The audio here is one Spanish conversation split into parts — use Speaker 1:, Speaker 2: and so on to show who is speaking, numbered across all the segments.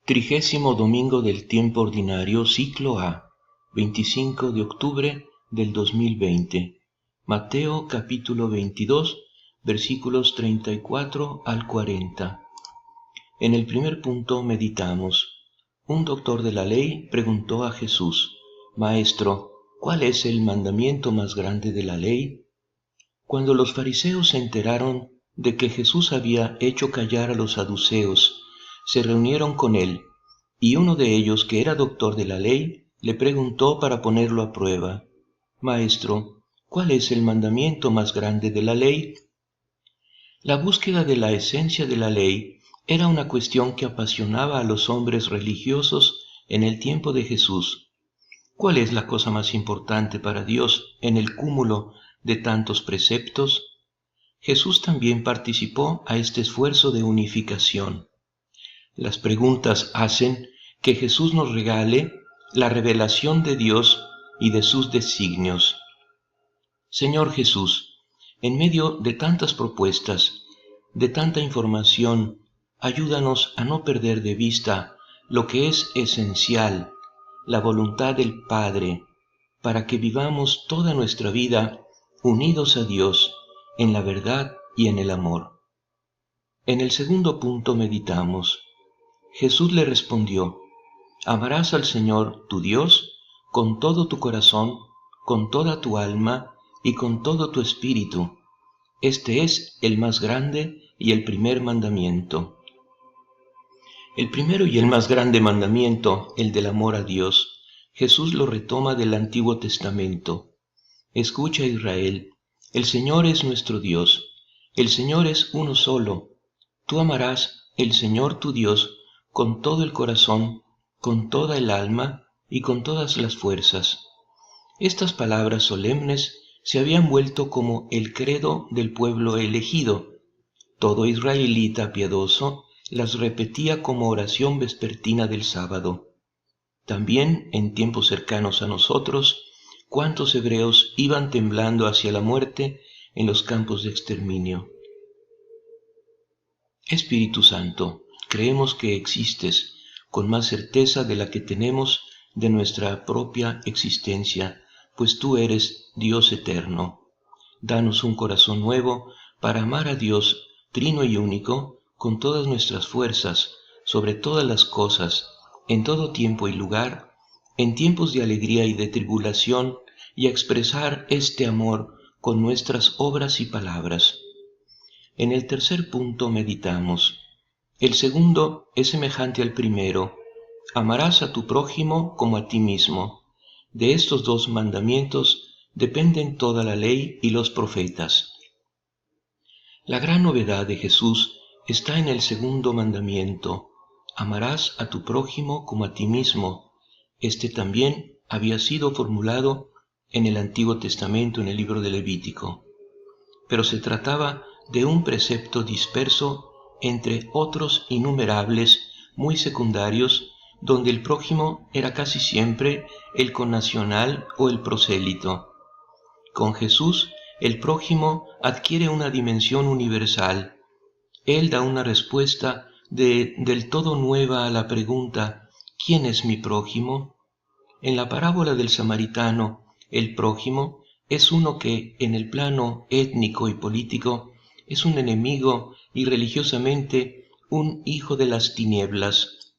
Speaker 1: 30º domingo del tiempo ordinario, ciclo A, 25 de octubre del 2020. Mateo capítulo 22, versículos 34 al 40. En el primer punto meditamos. Un doctor de la ley preguntó a Jesús: Maestro, ¿cuál es el mandamiento más grande de la ley? Cuando los fariseos se enteraron de que Jesús había hecho callar a los saduceos, se reunieron con él, y uno de ellos, que era doctor de la ley, le preguntó para ponerlo a prueba: Maestro, ¿cuál es el mandamiento más grande de la ley? La búsqueda de la esencia de la ley era una cuestión que apasionaba a los hombres religiosos en el tiempo de Jesús. ¿Cuál es la cosa más importante para Dios en el cúmulo de tantos preceptos? Jesús también participó a este esfuerzo de unificación. Las preguntas hacen que Jesús nos regale la revelación de Dios y de sus designios. Señor Jesús, en medio de tantas propuestas, de tanta información, ayúdanos a no perder de vista lo que es esencial, la voluntad del Padre, para que vivamos toda nuestra vida unidos a Dios en la verdad y en el amor. En el segundo punto meditamos. Jesús le respondió: Amarás al Señor tu Dios con todo tu corazón, con toda tu alma y con todo tu espíritu. Este es el más grande y el primer mandamiento. El primero y el más grande mandamiento, el del amor a Dios, Jesús lo retoma del Antiguo Testamento. Escucha, Israel, el Señor es nuestro Dios, el Señor es uno solo. Tú amarás el Señor tu Dios con todo el corazón, con toda el alma y con todas las fuerzas. Estas palabras solemnes se habían vuelto como el credo del pueblo elegido. Todo israelita piadoso las repetía como oración vespertina del sábado. También, en tiempos cercanos a nosotros, cuántos hebreos iban temblando hacia la muerte en los campos de exterminio. Espíritu Santo, creemos que existes con más certeza de la que tenemos de nuestra propia existencia, pues tú eres Dios eterno. Danos un corazón nuevo para amar a Dios, trino y único, con todas nuestras fuerzas, sobre todas las cosas, en todo tiempo y lugar, en tiempos de alegría y de tribulación, y a expresar este amor con nuestras obras y palabras. En el tercer punto meditamos. El segundo es semejante al primero. Amarás a tu prójimo como a ti mismo. De estos dos mandamientos dependen toda la ley y los profetas. La gran novedad de Jesús está en el segundo mandamiento. Amarás a tu prójimo como a ti mismo. Este también había sido formulado en el Antiguo Testamento, en el libro de Levítico. Pero se trataba de un precepto disperso entre otros innumerables, muy secundarios, donde el prójimo era casi siempre el connacional o el prosélito. Con Jesús, el prójimo adquiere una dimensión universal. Él da una respuesta del todo nueva a la pregunta: ¿quién es mi prójimo? En la parábola del samaritano, el prójimo es uno que, en el plano étnico y político, es un enemigo y religiosamente un hijo de las tinieblas.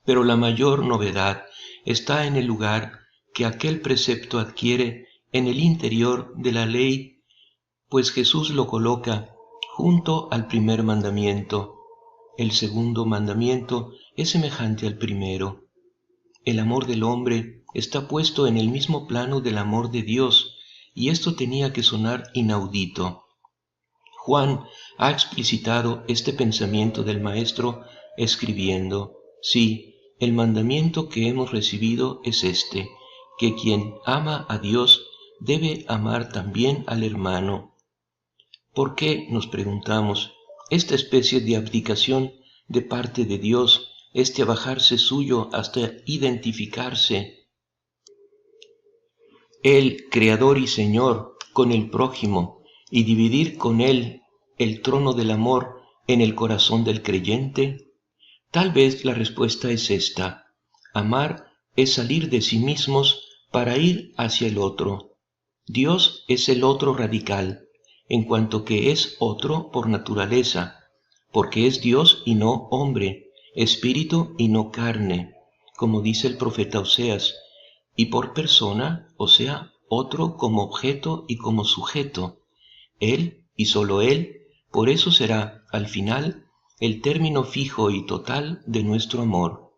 Speaker 1: Pero la mayor novedad está en el lugar que aquel precepto adquiere en el interior de la ley, pues Jesús lo coloca junto al primer mandamiento. El segundo mandamiento es semejante al primero. El amor del hombre está puesto en el mismo plano del amor de Dios, y esto tenía que sonar inaudito. Juan ha explicitado este pensamiento del Maestro escribiendo: sí, el mandamiento que hemos recibido es este, que quien ama a Dios debe amar también al hermano. ¿Por qué, nos preguntamos, esta especie de abdicación de parte de Dios, este abajarse suyo hasta identificarse, el Creador y Señor, con el prójimo y dividir con él el trono del amor en el corazón del creyente? Tal vez la respuesta es esta: amar es salir de sí mismos para ir hacia el otro. Dios es el otro radical, en cuanto que es otro por naturaleza, porque es Dios y no hombre, espíritu y no carne, como dice el profeta Oseas, y por persona, o sea, otro como objeto y como sujeto. Él y sólo Él, por eso será, al final, el término fijo y total de nuestro amor.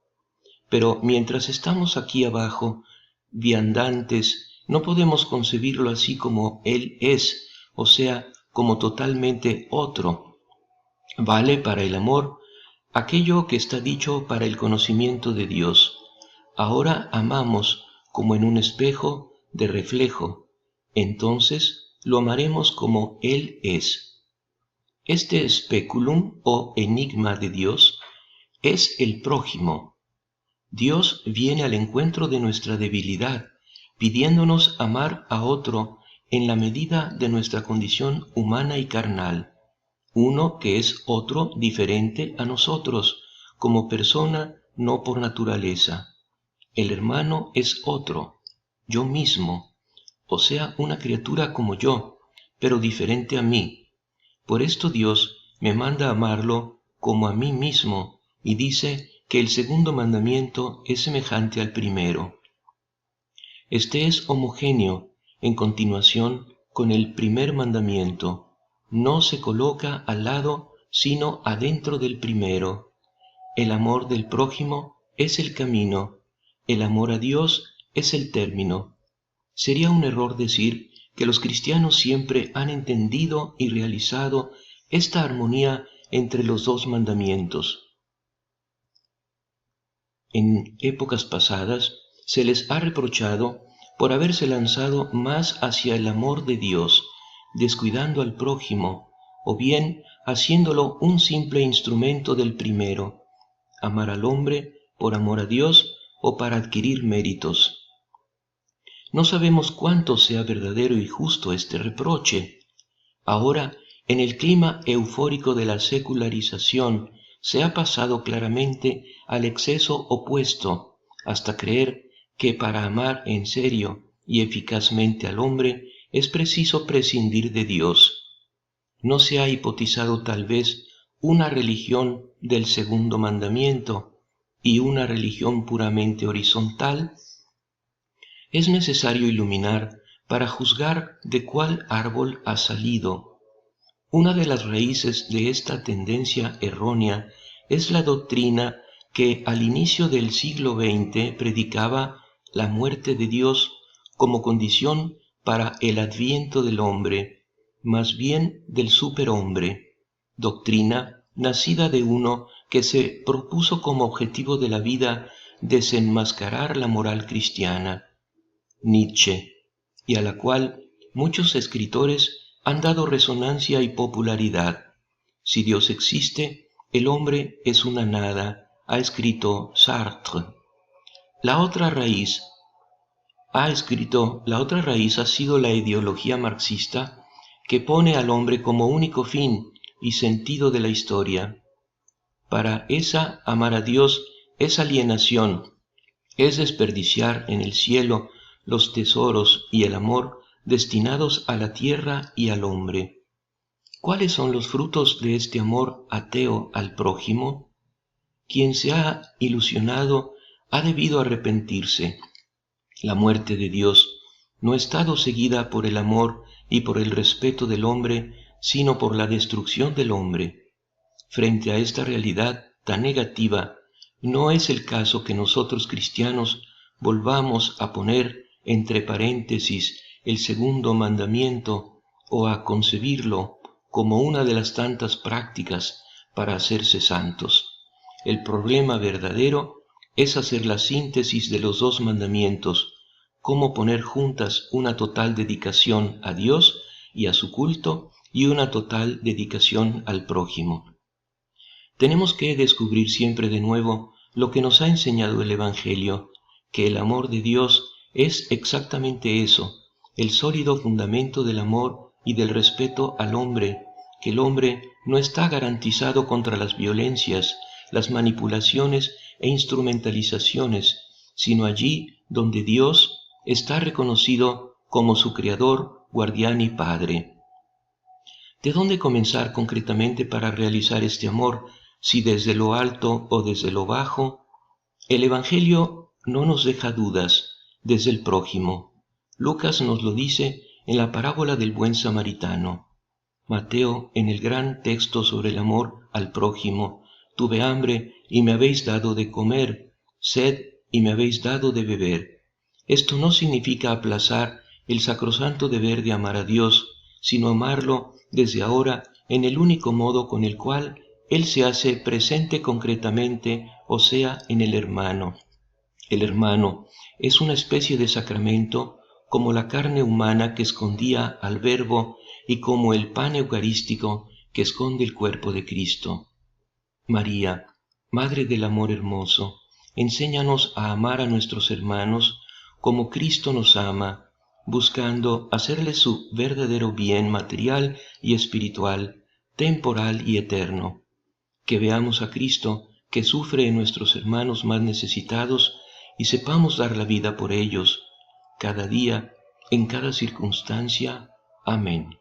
Speaker 1: Pero mientras estamos aquí abajo, viandantes, no podemos concebirlo así como Él es, o sea, como totalmente otro. Vale para el amor aquello que está dicho para el conocimiento de Dios. Ahora amamos como en un espejo de reflejo, entonces lo amaremos como Él es. Este speculum o enigma de Dios es el prójimo. Dios viene al encuentro de nuestra debilidad, pidiéndonos amar a otro en la medida de nuestra condición humana y carnal, uno que es otro diferente a nosotros, como persona, no por naturaleza. El hermano es otro, yo mismo, o sea, una criatura como yo, pero diferente a mí. Por esto Dios me manda amarlo como a mí mismo y dice que el segundo mandamiento es semejante al primero. Este es homogéneo en continuación con el primer mandamiento. No se coloca al lado, sino adentro del primero. El amor del prójimo es el camino, el amor a Dios es el término. Sería un error decir que los cristianos siempre han entendido y realizado esta armonía entre los dos mandamientos. En épocas pasadas se les ha reprochado por haberse lanzado más hacia el amor de Dios, descuidando al prójimo, o bien haciéndolo un simple instrumento del primero, amar al hombre por amor a Dios o para adquirir méritos. No sabemos cuánto sea verdadero y justo este reproche. Ahora, en el clima eufórico de la secularización, se ha pasado claramente al exceso opuesto, hasta creer que para amar en serio y eficazmente al hombre es preciso prescindir de Dios. ¿No se ha hipotizado tal vez una religión del segundo mandamiento y una religión puramente horizontal? Es necesario iluminar para juzgar de cuál árbol ha salido. Una de las raíces de esta tendencia errónea es la doctrina que al inicio del siglo XX predicaba la muerte de Dios como condición para el adviento del hombre, más bien del superhombre, doctrina nacida de uno que se propuso como objetivo de la vida desenmascarar la moral cristiana, Nietzsche, y a la cual muchos escritores han dado resonancia y popularidad. Si Dios existe, el hombre es una nada, ha escrito Sartre. La otra raíz ha sido la ideología marxista que pone al hombre como único fin y sentido de la historia. Para esa, amar a Dios es alienación, es desperdiciar en el cielo los tesoros y el amor destinados a la tierra y al hombre. ¿Cuáles son los frutos de este amor ateo al prójimo? Quien se ha ilusionado ha debido arrepentirse. La muerte de Dios no ha estado seguida por el amor y por el respeto del hombre, sino por la destrucción del hombre. Frente a esta realidad tan negativa, no es el caso que nosotros cristianos volvamos a poner entre paréntesis el segundo mandamiento o a concebirlo como una de las tantas prácticas para hacerse santos. El problema verdadero es hacer la síntesis de los dos mandamientos, cómo poner juntas una total dedicación a Dios y a su culto y una total dedicación al prójimo. Tenemos que descubrir siempre de nuevo lo que nos ha enseñado el Evangelio, que el amor de Dios es exactamente eso, el sólido fundamento del amor y del respeto al hombre, que el hombre no está garantizado contra las violencias, las manipulaciones e instrumentalizaciones, sino allí donde Dios está reconocido como su Creador, Guardián y Padre. ¿De dónde comenzar concretamente para realizar este amor, si desde lo alto o desde lo bajo? El Evangelio no nos deja dudas desde el prójimo. Lucas nos lo dice en la parábola del buen samaritano. Mateo, en el gran texto sobre el amor al prójimo, tuve hambre y me habéis dado de comer, sed y me habéis dado de beber. Esto no significa aplazar el sacrosanto deber de amar a Dios, sino amarlo desde ahora en el único modo con el cual Él se hace presente concretamente, o sea, en el hermano. El hermano es una especie de sacramento como la carne humana que escondía al Verbo y como el pan eucarístico que esconde el cuerpo de Cristo. María, Madre del amor hermoso, enséñanos a amar a nuestros hermanos como Cristo nos ama, buscando hacerles su verdadero bien material y espiritual, temporal y eterno. Que veamos a Cristo que sufre en nuestros hermanos más necesitados y sepamos dar la vida por ellos, cada día, en cada circunstancia. Amén.